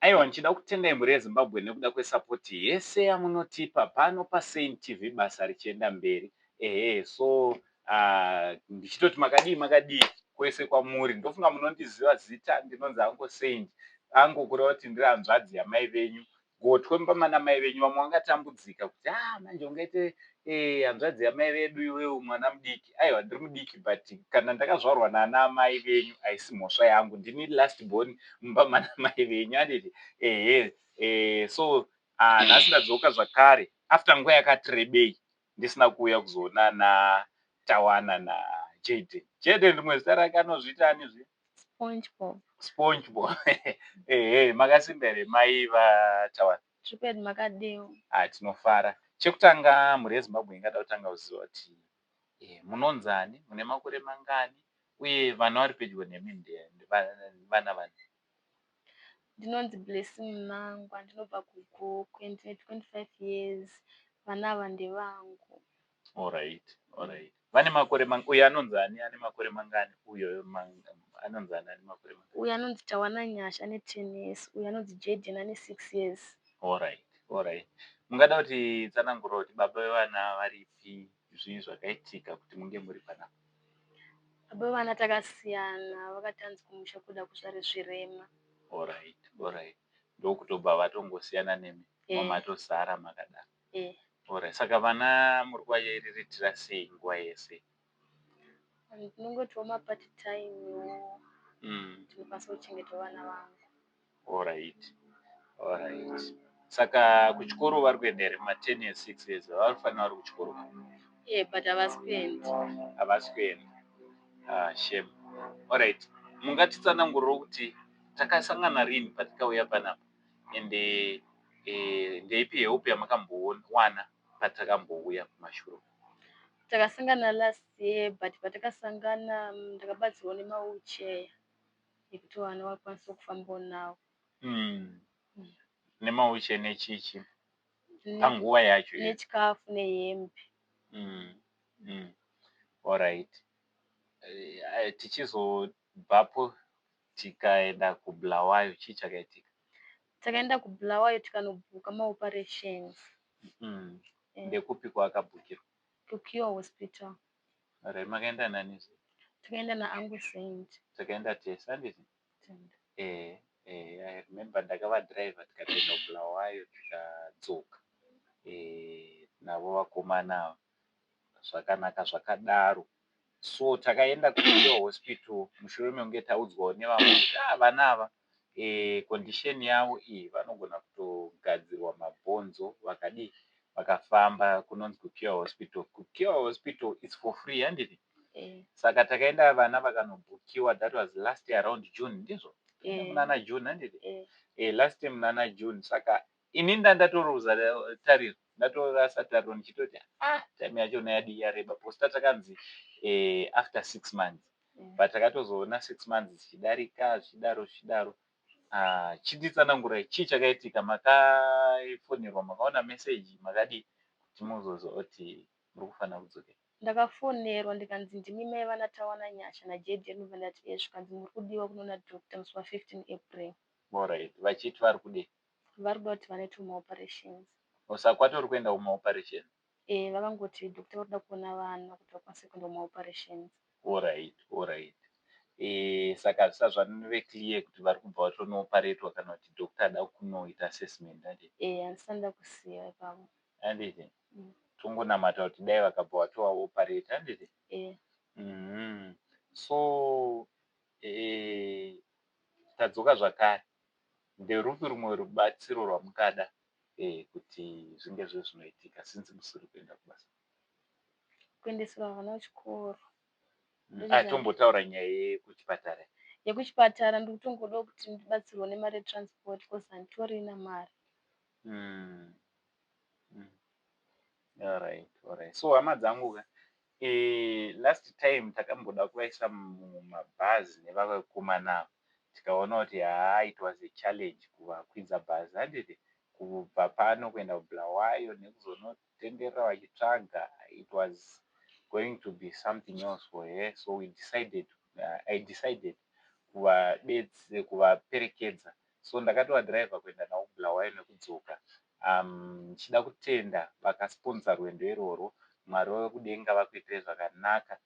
Aiwa, ndichida kutendai muri yeZimbabwe nekuda kwesapoti yese yamunotipa pano paSaint TV, basa richienda mberi. So ndichitoti makadii kwese kwamuri. Ndofunga munondiziva zita, ndinonzi Uncle Saint. Angokura kuti ndiri hanzvadzi yamai venyu. Gotwe pamana mai venyu vamwe vangatambudzika kuti manje ungaite hanzvadzi yamai vedu iwewe mwana mudiki. Aiwa, ndiri mudiki, but kana ndakazvarwa naana mai venyu haisi mhosva yangu. Ndini last born mumba mana mai venyu, handiti. So nhasi ndadzoka zvakare after nguva yakati rebei ndisina kuuya kuzoona naTawana naJayden. Jayden rimwe zita rake anozviita zve SpongeBob. Makasimba here mai vaTawana? Triped makadeo. Tinofara. Chekutanga mhuri yeZimbabwe ingada kutanga kuziva kuti munonzani, mune makore mangani, uye vana vari pedyo nemi vana vani? Ndinonzi Blessing Mnangagwa, ndinobva kuGoku, ndine 25 years. Vana ava ndevangu. Alright. Vane makore uyo anonzani ane makore mangani? Uyo anonzani ane makore mangani? Uyo anonzi Tawana Nyasha ane 10 years. Uyo anonzi Jayden ane 6 years. Alright. Mungada kuti tsanangura kuti baba vevana varipi, zvii zvakaitika kuti munge muri panapa? Baba vevana takasiyana, vakatanzi kumusha kuda kuzvare zvirema. Alright. Ndokutobva vatongosiyana nemi, mamatozara makadaro. Alright. Saka vana muri kuvayeriritira sei nguva yese? Ndinongotiwo mapati taimewo. Tinokwanisa kuchengeta vana vangu. Alright. Saka kuchikoro vari kuenda here ma10 years 6 years? Vari kufanira vari kuchikoro? But havasi kuenda. Havasi kuenda. Shame. Alright. Mungatitsananguriro kuti takasangana rini patikauya panapa, ende ndeipi help yamakambowana patakambouya kumashure? Takasangana last year, but patakasangana ndakabatsirwa nemawheelchair ekuti vana vakwanisa kufambawo nawo. Nemawheelchair nechichi panguva yacho nechikafu nehembe. Alright. Tichizobvapo tikaenda kuBulawayo, chii chakaitika? Takaenda kuBulawayo tikanobhuka maoperations. Ndekupi kwakabhukirwa? kuPure Hospital. Alright. Makaenda nani? Takaenda naUncle Saint. Takaenda tese, handiti? I remember ndakavadhiraivha tikatoenda kuBulawayo tikadzoka navo vakomana zvakanaka zvakadaro. So takaenda kuPure Hospital mushure mekunge taudzwawo nevamwe kuti vana ava condition yavo iyi vanogona kutogadzirwa mabhonzo vakafamba kunonzi kuPure Hospital. kuPure Hospital is for free, handiti? Saka takaenda vana vakanobhukiwa. That was last year around June, ndizvo? Munana June, handiti? Last time munana June. Saka ini ndatoroza tariro, ndatorasa tariro ndichitoti time yacho nayadi yareba, because takanzi after 6 months. But takatozoona 6 months zvichidarika zvichidaro. Chinditsanangurai, chii chakaitika? Makaifonirwa, makaona message, makadi kuti muzozoti muri kufanira kudzoka? Ndakafonerwa ndikanzi ndimi mai vana Tawana Nyasha naJayden. Ndati zvikanzi muri kudiwa kunoona dhokota musi wa15 April. Alright. Vachiti vari kudei? Vari kuda kuti vanoita maoperations. Saka kwatori kuenda kumaoperation? Vakangoti dhokota vari kuda kuona vana kuti vakwanise kuenda kumaoperations. Alright. Saka zvisazvanove clear kuti vari kubva vatonoparetwa kana kuti dhokota ada kunoita assessment, handiti? Handisanda kusiya ipapo, handiti? Tongonamata kuti dai vakabva vatovaoparate, handiti? So tadzoka zvakare. Nderupi rumwe rubatsiro rwamungada kuti zvinge zvinoitika since musiri kuenda kubasa? kuendesera vana kuchikoro. Tombotaura nyaya yekuchipatara. Yekuchipatara ndikutongoda kuti ndibatsirwe nemari yetransport because handitorina mari. Alright. So hama dzangu, last time takamboda kuvaisa mumabhazi nevakakomana, tikaona kuti it was a challenge kuvakwidza bhazi, handiti? Kubva pano kuenda kuBulawayo nekuzonotenderera vachitsvaga, it was going to be something else for her. So I decided kuvaperekedza so ndakatova dhiraivha kuenda nawo Bulawayo nekudzoka. Ndichida kutenda vakasponza rwendo irworwo. Mwari wekudenga vakuitire zvakanaka.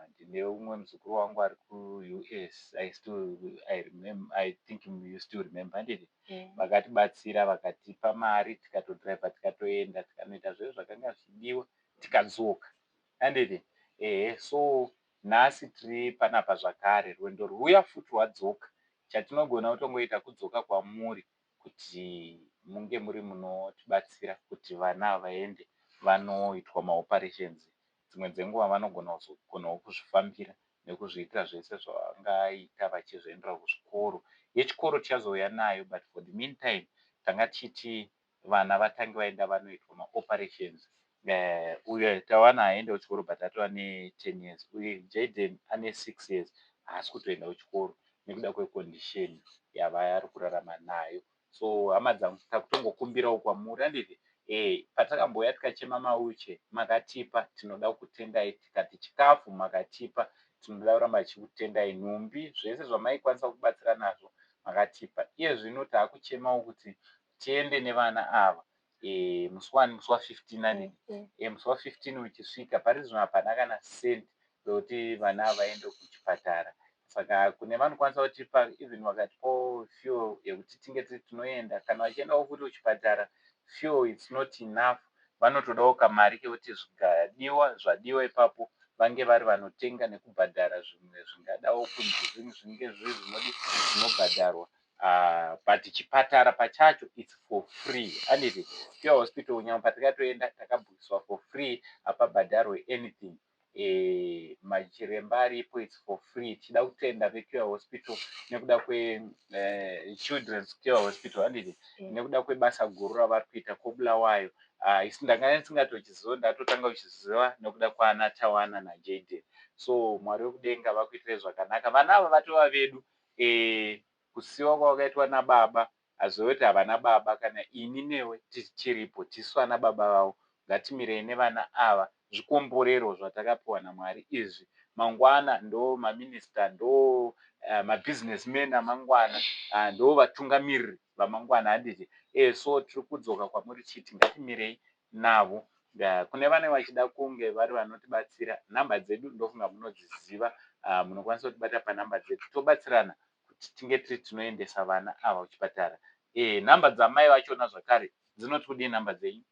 Ndine umwe muzukuru wangu ari kuUS. I think you still remember, handiti? Vakatibatsira vakatipa mari tikatodhiraivha tikatoenda tikanoita zvese zvakanga zvichidiwa tikadzoka, handiti? So nhasi tiri panapa zvakare, rwendo rwuya futi rwadzoka. Chatinogona kutongoita kudzoka kwamuri kuti munge muri munotibatsira kuti vana vaende vanoitwa maoperations. Dzimwe dzenguva vanogona kuzogonawo kuzvifambira nekuzviitira zvese zvavangaita vachizoendera kuzvikoro. Yechikoro tichazouya nayo, but for the meantime tanga tichiti vana vatange vaenda vanoitwa maoperations. Uyo tawana aenda kuchikoro but atova ne10 years, uye Jaden ane 6 years haasi kutoenda kuchikoro nekuda kwecondition yavari kurarama nayo. So hama dzangu takutongokumbirawo kwamuri, handiti? Patakamboya tikachema mauche makatipa, tinoda kutendai. Tikati chikafu makatipa, tinoda kuramba tichikutendai. Nhumbi, zvese zvamaikwanisa kubatsira nazvo makatipa. Iye zvino taakuchemawo kuti tiende nevana ava musi wa 15, handiti? Musi wa 15 uchisvika pari zvino hapana kana sendi zvokuti vana ava vaende kuchipatara. Saka kune vanokwanisa kutipa even vakatipawo fuel yekuti tinge tinoenda. Kana vachiendawo futi kuchipatara, fuel it's not enough. Vanotodawo kamari kekuti zvadiwa ipapo vange vari vanotenga nekubhadhara zvimwe zvingadawo kunzi zvinge zviri zvinobhadharwa. But chipatara pachacho it's for free, handiti? Pure hospital nyama patakatoenda takabhukiswa for free, hapabhadharwe anything. Machiremba aripo it's for free. Tichida kutenda veCure Hospital nekuda kweChildren's Cure Hospital, handiti? Nekuda kwebasa guru ravari kuita koBulawayo. Isi ndanga ndisingatochiziva, ndatotanga kuchiziva nekuda kwaana Tawana naJaden. So Mwari wekudenga vakuitire zvakanaka. Vana ava vatova vedu. Kusiyiwa kwavakaitwa nababa hazove kuti havana baba, kana ini newe tichiripo tisu vana baba vavo. Ngatimirei nevana ava, zvikomborero zvatakapiwa naMwari izvi. Mangwana ndo maminista, ndo mabusinessmen amangwana, ndo vatungamiriri vamangwana, handiti? So tiri kudzoka kwamuri chiti ngatimirei navo. Kune vane vachida kunge vari vanotibatsira, nhamba dzedu ndofunga munodziziva. Munokwanisa kutibata panhamba dzedu tobatsirana kuti tinge tiri tinoendesa vana ava kuchipatara. Nhamba dzamai vachona zvakare dzinoti kudii nhamba dzenyu?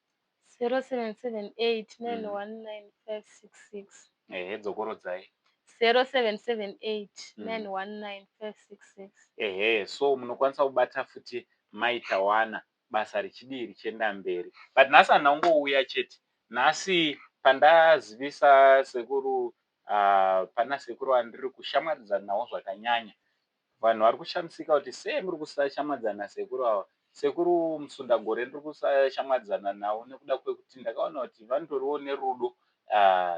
0778 919 566. Dzokorodzai. 0778 919 566. So munokwanisa kubata futi mai Tawana, basa richidii richienda mberi. But nhasi handangouya chete. Nhasi pandazivisa sekuru, pana sekuru andiri kushamwadzana nawo zvakanyanya. Vanhu vari kushamisika kuti sei muri kusashamwadzana nasekuru ava. Sekuru Musundagore ndiri kusashamwadzana nawo nekuda kwekuti ndakaona kuti vanotoriwo nerudo.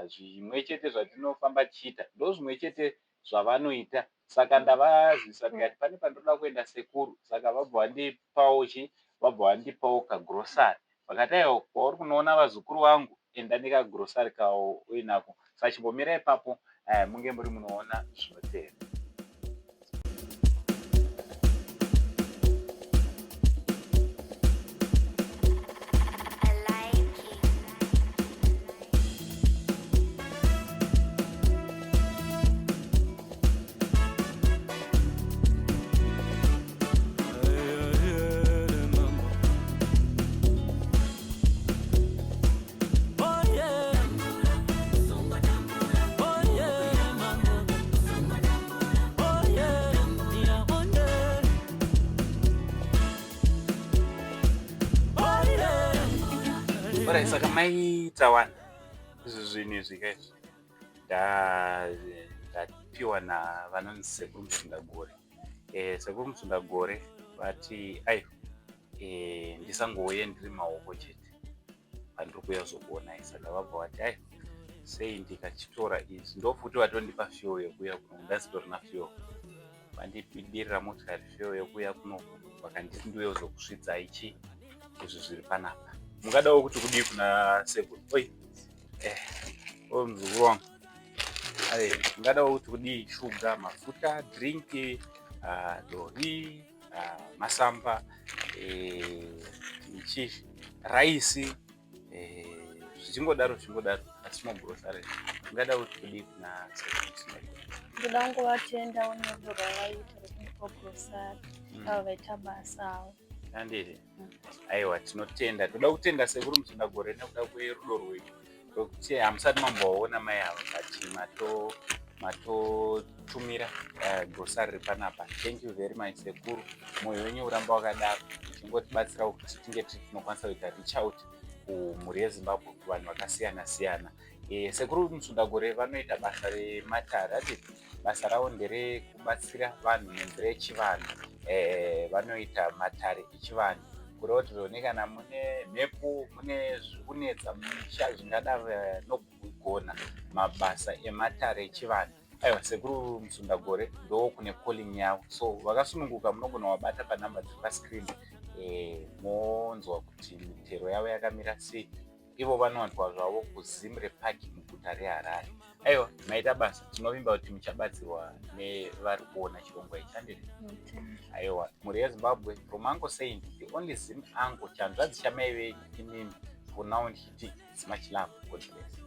Zvimwe chete zvatinofamba tichiita ndo zvimwe chete zvavanoita. Saka ndavazivisa tikati pane pandoda kuenda sekuru. Saka vabva vandipawo kagrosari. Vakati aiwa, kwauri kunoona vazukuru vangu, enda nekagrosari kawo uinako. Saka chimbomira ipapo munge muri munoona zvinotevera. Saka mai Tawana, izvi zvinhu izvi kaizvi ndapiwa navanonzi sekuru Musundagore. Sekuru Musundagore vati ndisangouye ndiri maoko chete pandiri kuuya kuzokuonai. Saka vabva vati sei ndikachitora izvi ndofuti vatondipa fuel yekuuya kuno. Ndasitorina fuel, vandidirira motikari fuel yekuuya kuno, vakanditi ndiuye kuzokusvidza ichi izvi zviri panapa. Mungadawo kuti kudii kuna sekuru? Muzukuru wangu, mungadawo kuti kudii? Shuga, mafuta, drinki, dori, masamba, raisi, zvichingodaro asi mugrocery ungada kuti kudii kuna Sekuru? Ndoda kungovatenda nerudo rwavaita rwekunipa grocery avo vaita basa avo. Handiri? Aiwa, tinotenda. Toda kutenda Sekuru Musundagore nekuda kwerudo rwenyu rwekuti hamusati mambovaona mai ava but matotumira grocery panapa. Thank you very much Sekuru. Mwoyo wenyu uramba wakadaro uchingotibatsira kuti tinge tinokwanisa kuita reach out kumhuri yeZimbabwe kuvanhu vakasiyana-siyana. Sekuru Musundagore vanoita basa rematare, ati basa ravo nderekubatsira vanhu nenzira yechivanhu. Vanoita matare echivanhu kureva kuti zvone kana mune mhepo, mune zvikunetsa musha zvingada nogona mabasa ematare echivanhu. Aiwa, Sekuru Musundagore ndo kune calling yavo, so vakasununguka munogona wabata panhamba dziri pascreen monzwa kuti mitero yavo yakamira sei. Ivo vanowanikwa zvavo kuZimre Park muguta reHarare. Aiwa, maita basa, tinovimba kuti muchabatsirwa nevari kuona chirongwa ichi. Handiri? Aiwa, mhuri yeZimbabwe, from Uncle Saint, the only Zim uncle, chanzvadzi chamai venyu inini, for now ndichiti it's much love. God bless.